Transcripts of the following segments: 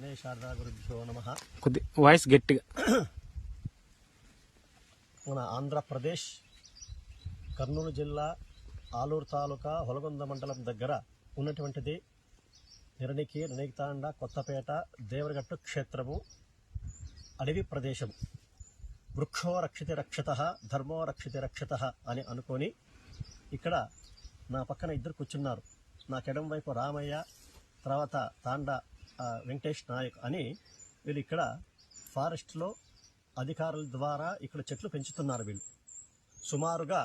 గణేశార్దా గురుభ్యో నమః. కొద్ది వాయిస్ గట్టిగా. మన ఆంధ్రప్రదేశ్ కర్నూలు జిల్లా ఆలూరు తాలూకా హొలగొంద మండలం దగ్గర ఉన్నటువంటిది నిర్ణికితాండ కొత్తపేట దేవరగట్టు క్షేత్రము, అడవి ప్రదేశం. వృక్షో రక్షితి రక్షితః, ధర్మో రక్షితి రక్షితః అని అనుకొని ఇక్కడ నా పక్కన ఇద్దరు కూర్చున్నారు. నాకు ఎడం వైపు రామయ్య, తర్వాత తాండా వెంకటేష్ నాయక్ అని వీళ్ళు ఇక్కడ ఫారెస్ట్లో అధికారుల ద్వారా ఇక్కడ చెట్లు పెంచుతున్నారు. వీళ్ళు సుమారుగా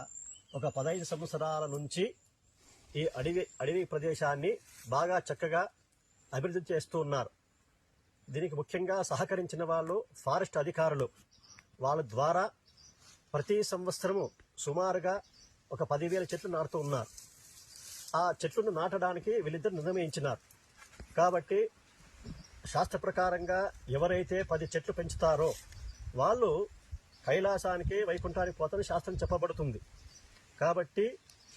ఒక 15 సంవత్సరాల నుంచి ఈ అడవి ప్రదేశాన్ని బాగా చక్కగా అభివృద్ధి చేస్తూ ఉన్నారు. దీనికి ముఖ్యంగా సహకరించిన వాళ్ళు ఫారెస్ట్ అధికారులు. వాళ్ళ ద్వారా ప్రతి సంవత్సరము సుమారుగా ఒక 10,000 చెట్లు నాటుతూ ఉన్నారు. ఆ చెట్లను నాటడానికి వీళ్ళిద్దరు నిర్ణయించినారు. కాబట్టి శాస్త్ర ప్రకారంగా ఎవరైతే 10 చెట్లు పెంచుతారో వాళ్ళు కైలాసానికి వైకుంఠానికి పోతారని శాస్త్రం చెప్పబడుతుంది. కాబట్టి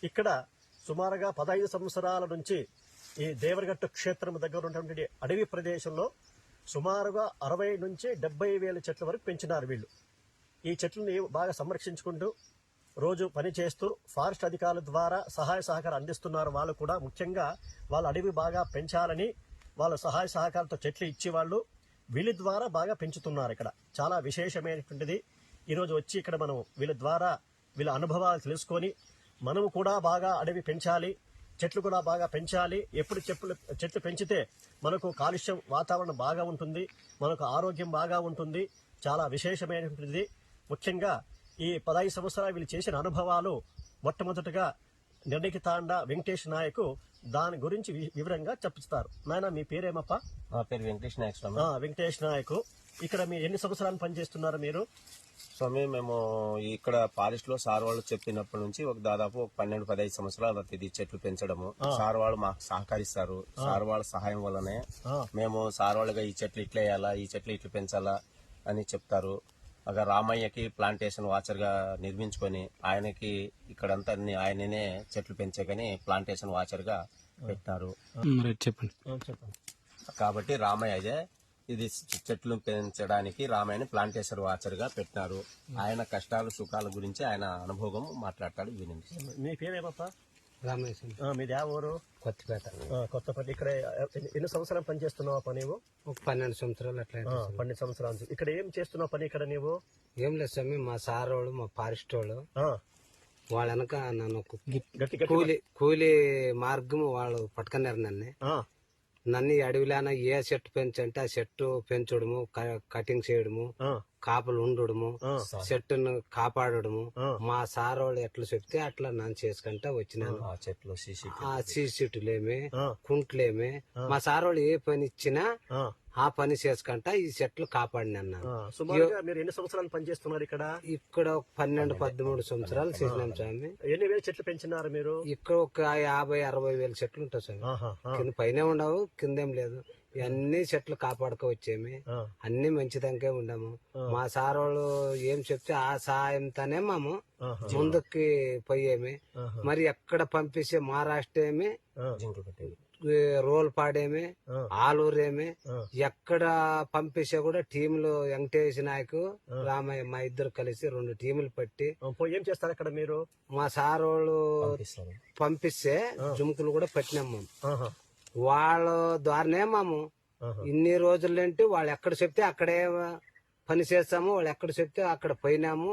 ఇక్కడ సుమారుగా 15 సంవత్సరాల నుంచి ఈ దేవరగట్టు క్షేత్రం దగ్గర ఉన్నటువంటి అడవి ప్రదేశంలో సుమారుగా 60 నుంచి 70,000 చెట్ల వరకు పెంచినారు వీళ్ళు. ఈ చెట్లని బాగా సంరక్షించుకుంటూ రోజు పని చేస్తూ ఫారెస్ట్ అధికారుల ద్వారా సహాయ సహకారం అందిస్తున్నారు. వాళ్ళు కూడా ముఖ్యంగా వాళ్ళ అడవి బాగా పెంచాలని వాళ్ళ సహాయ సహకారంతో చెట్లు ఇచ్చి వాళ్ళు వీళ్ళ ద్వారా బాగా పెంచుతున్నారు. ఇక్కడ చాలా విశేషమైనటువంటిది. ఈరోజు వచ్చి ఇక్కడ మనం వీళ్ళ ద్వారా వీళ్ళ అనుభవాలు తెలుసుకొని మనము కూడా బాగా అడవి పెంచాలి, చెట్లు కూడా బాగా పెంచాలి. ఎప్పుడు చెట్లు పెంచితే మనకు కాలుష్యం వాతావరణం బాగా ఉంటుంది, మనకు ఆరోగ్యం బాగా ఉంటుంది. చాలా విశేషమైనటువంటిది. ముఖ్యంగా ఈ 15 సంవత్సరాలు వీళ్ళు చేసిన అనుభవాలు మొట్టమొదటిగా నిర్ణికితాండ వెంకటేష్ నాయక్ దాని గురించి వివరంగా చెప్తారు. నాయన మీ పేరేమప్ప? నా పేరు వెంకటేష్ నాయక్ స్వామి. వెంకటేష్ నాయక్. ఇక్కడ మీరు ఎన్ని సంవత్సరాలు పనిచేస్తున్నారు మీరు? స్వామి మేము ఇక్కడ ఫారెస్ట్ లో సార్ వాళ్ళు చెప్పినప్పటి నుంచి దాదాపు 12-15 సంవత్సరాలు అవుతుంది చెట్లు పెంచడము. సార్ వాళ్ళు మాకు సహకరిస్తారు. సార్ వాళ్ళ సహాయం వల్లనే మేము సార్ వాళ్ళగా ఈ చెట్లు ఇట్లా వేయాలా, ఈ చెట్లు ఇట్లా పెంచాలా అని చెప్తారు. అక్కడ రామయ్యకి ప్లాంటేషన్ వాచర్ గా నిర్మించుకొని ఆయనకి ఇక్కడంతా ఆయననే చెట్లు పెంచే కానీ ప్లాంటేషన్ వాచర్ గా పెట్టినారు. చెప్పండి. కాబట్టి రామయ్య ఇది చెట్లు పెంచడానికి రామయ్యని ప్లాంటేషన్ వాచర్ గా పెట్టినారు. ఆయన కష్టాలు సుఖాల గురించి ఆయన అనుభవం మాట్లాడతాడు, వినండి. మీ పేరేమప్ప? రామయ్య. మీది ఆ ఊరు? కొత్తపేట. కొత్తపేట. ఇక్కడ ఎన్ని సంవత్సరాలు పని చేస్తున్నావు పని? నీవు 12 సంవత్సరాలు అట్లా. 12 సంవత్సరాలు. ఇక్కడ ఏం చేస్తున్నావు పని? ఇక్కడ నీవు ఏం లేదు స్వామి, మా సార్ వాళ్ళు మా ఫారెస్ట్ వాళ్ళు వాళ్ళ వెనక నన్ను కూలి మార్గం వాళ్ళు పట్టుకున్నారు. నన్ను అడవిలోన ఏ చెట్టు పెంచంటే ఆ చెట్టు పెంచడము, కటింగ్ చేయడము, కాపులు ఉండడము, చెట్టును కాపాడము. మా సార్ వాళ్ళు ఎట్లా చెప్తే అట్లా నన్ను చేసుకుంటా వచ్చినాను. ఆ చెట్లు సీసీటులేమి, కుంట్లేమి, మా సార్ వాళ్ళు ఏ పని ఇచ్చినా ఆ పని చేసుకుంటా ఈ చెట్లు కాపాడినాను. మీరు ఎన్ని సంవత్సరాలు పనిచేస్తున్నారు ఇక్కడ? ఇక్కడ 12-13 సంవత్సరాలు చేసినాం స్వామి. ఎన్ని వేల చెట్లు పెంచినారు మీరు? ఇక్కడ ఒక 50-60 వేల చెట్లు ఉంటాయి స్వామి. కింద పైన ఉండవు, కిందేం లేదు. ఇవన్నీ చెట్లు కాపాడుకో వచ్చేమి, అన్ని మంచిదానికే ఉండము. మా సార్ వాళ్ళు ఏం చెప్తే ఆ సహాయంతోనే మేము ముందుకి పోయేమి. మరి ఎక్కడ పంపిస్తే మహారాష్ట్ర ఏమి, రోల్పాడేమి, ఆలూరేమి, ఎక్కడ పంపిస్తే కూడా టీంలు వెంకటేష్ నాయక్, రామయ్య మా ఇద్దరు కలిసి 2 టీములు పట్టి ఏం చేస్తారు అక్కడ మీరు? మా సార్ వాళ్ళు పంపిస్తే జుముకులు కూడా పట్టినాము. వాళ్ళ ద్వారానే మేము ఇన్ని రోజులేంటి వాళ్ళు ఎక్కడ చెప్తే అక్కడే పని చేస్తాము, వాళ్ళు ఎక్కడ చెప్తే అక్కడ పోయినాము,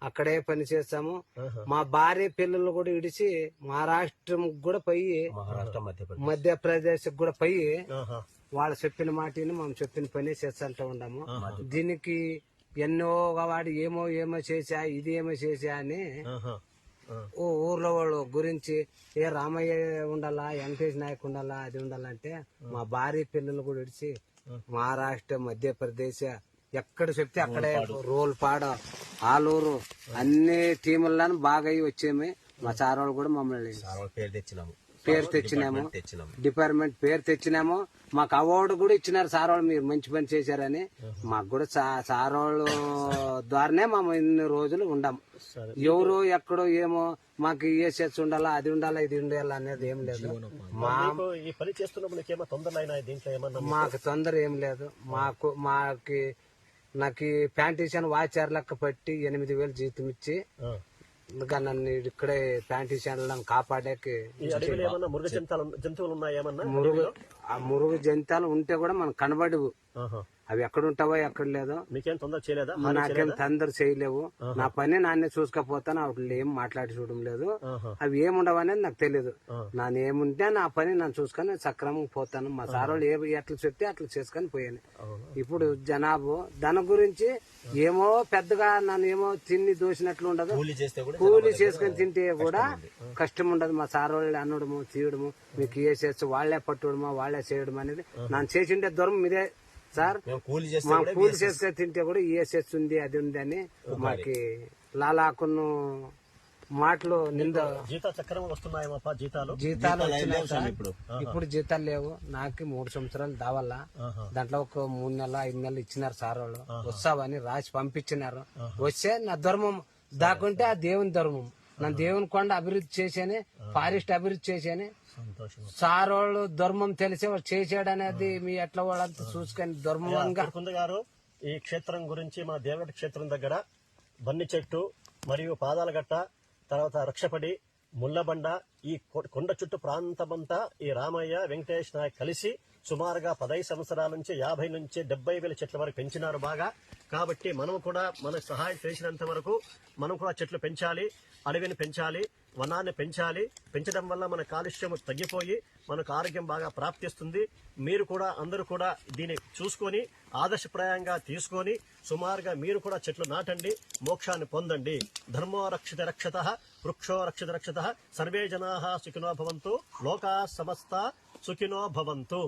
అక్కడే పని చేస్తాము. మా భార్య పిల్లలు కూడా ఇడిచి మహారాష్ట్ర కూడా పోయి, మధ్యప్రదేశ్ కూడా పోయి వాళ్ళు చెప్పిన మాటని మనం చెప్పిన పని చేస్తూ ఉన్నాము. దీనికి ఎన్నో వాడు ఏమో చేసా, ఇది ఏమో చేసా అని ఊర్లో వాళ్ళ గురించి ఏ రామయ్య ఉండాలా, వెంకటేష్ నాయక్ ఉండాలా, అది ఉండాలంటే మా భార్య పిల్లలు కూడా ఇడిచి మహారాష్ట్ర, మధ్యప్రదేశ్ ఎక్కడ చెప్తే అక్కడే రోల్పాడ, ఆలూరు అన్ని టీములను బాగా వచ్చేమి. మా సార్ వాళ్ళు కూడా మమ్మల్ని పేరు తెచ్చినాము. పేరు తెచ్చినాము, డిపార్ట్మెంట్ పేరు తెచ్చినాము. మాకు అవార్డు కూడా ఇచ్చినారు సార్ వాళ్ళు, మీరు మంచి పని చేశారని. మాకు కూడా సార్ వాళ్ళు ద్వారానే మేము ఇన్ని రోజులు ఉండాము. ఎవరు ఎక్కడో ఏమో మాకు ESS ఉండాలా, అది ఉండాలా, ఇది ఉండాలా అనేది ఏం లేదు. ఈ పని చేస్తున్నప్పుడు నీకేమో తొందరలైనా దీంట్లో ఏమన్నా? మాకు తొందర ఏం లేదు. నాకు ప్యాంటీషన్ వాచర్ లెక్క పట్టి 8,000 జీతం ఇచ్చి ఇంకా నన్ను ఇక్కడే ప్యాంటీషన్ కాపాడేకి. మృగ జంతువులు ఉన్నాయేమన్నా? మురుగు జంతువులు ఉంటే కూడా మనకు కనబడవు. అవి ఎక్కడ ఉంటావో ఎక్కడ లేదో. మీకేం తొందర చేయలేదా? నాకేం తొందర చేయలేవు. నా పని నాన్నే చూసుకపోతాను. అప్పుడు ఏం మాట్లాడి చూడడం లేదు. అవి ఏముండవు అనేది నాకు తెలియదు. నాన్న ఏముంటే నా పని నన్ను చూసుకొని సక్రమంగా పోతాను. మా సార్ వాళ్ళు ఎట్లా చెప్తే అట్లా చేసుకొని పోయాను. ఇప్పుడు జనాభా దాని గురించి ఏమో పెద్దగా నన్ను ఏమో తిని దోసినట్లు ఉండదు. కూలీ చేసుకొని తింటే కూడా కష్టం ఉండదు. మా సార్ వాళ్ళు అనడము తీయడము, మీకు ESS వాళ్లే పట్టుడమో వాళ్లే చేయడం అనేది నన్ను చేసిండే దూరం ఇదే సార్. కూలీ చేసుకొని తింటే కూడా ESS ఉంది, అది ఉంది అని మాకి లాలాకును మాటలు నింద. జీతాలు వచ్చినాయి సార్. ఇప్పుడు జీతాలు లేవు. నాకు 3 సంవత్సరాలు దావల్లా. దాంట్లో ఒక 3 నెలలు 5 నెలలు ఇచ్చినారు సార్ వాళ్ళు. వస్తావని రాసి పంపించినారు. వస్తే నా ధర్మం దాకుంటే ఆ దేవుని ధర్మం. నా దేవుని కొండ అభివృద్ధి చేసేని, ఫారెస్ట్ అభివృద్ధి చేసేని. సార్ వాళ్ళు ధర్మం తెలిసే వాడు చేసాడు అనేది మీ ఎట్లా వాళ్ళంతా చూసుకొని ధర్మంగా. గారు, ఈ క్షేత్రం గురించి మా దేవగడ క్షేత్రం దగ్గర బన్ని చెట్టు మరియు పాదాల గట్ట, తర్వాత రక్షపడి, ముల్లబండ, ఈ కొండ చుట్టూ ప్రాంతమంతా ఈ రామయ్య, వెంకటేష్ నాయక్ కలిసి సుమారుగా 15 సంవత్సరాల నుంచి 50 నుంచి 70,000 చెట్ల వరకు పెంచినారు బాగా. కాబట్టి మనం కూడా మనకు సహాయం చేసినంత వరకు మనం కూడా చెట్లు పెంచాలి, అడవిని పెంచాలి, వనాన్ని పెంచాలి. పెంచడం వల్ల మన కాలుష్యం తగ్గిపోయి మనకు ఆరోగ్యం బాగా ప్రాప్తిస్తుంది. మీరు కూడా అందరూ కూడా దీన్ని చూసుకొని ఆదర్శప్రాయంగా తీసుకొని సుమారుగా మీరు కూడా చెట్లు నాటండి, మోక్షాన్ని పొందండి. ధర్మో రక్షిత రక్షతః, వృక్షో రక్షిత రక్షతః, సర్వే జనాః సుఖినో భవంతు, లోకాః సమస్తా సుఖినో భవంతు.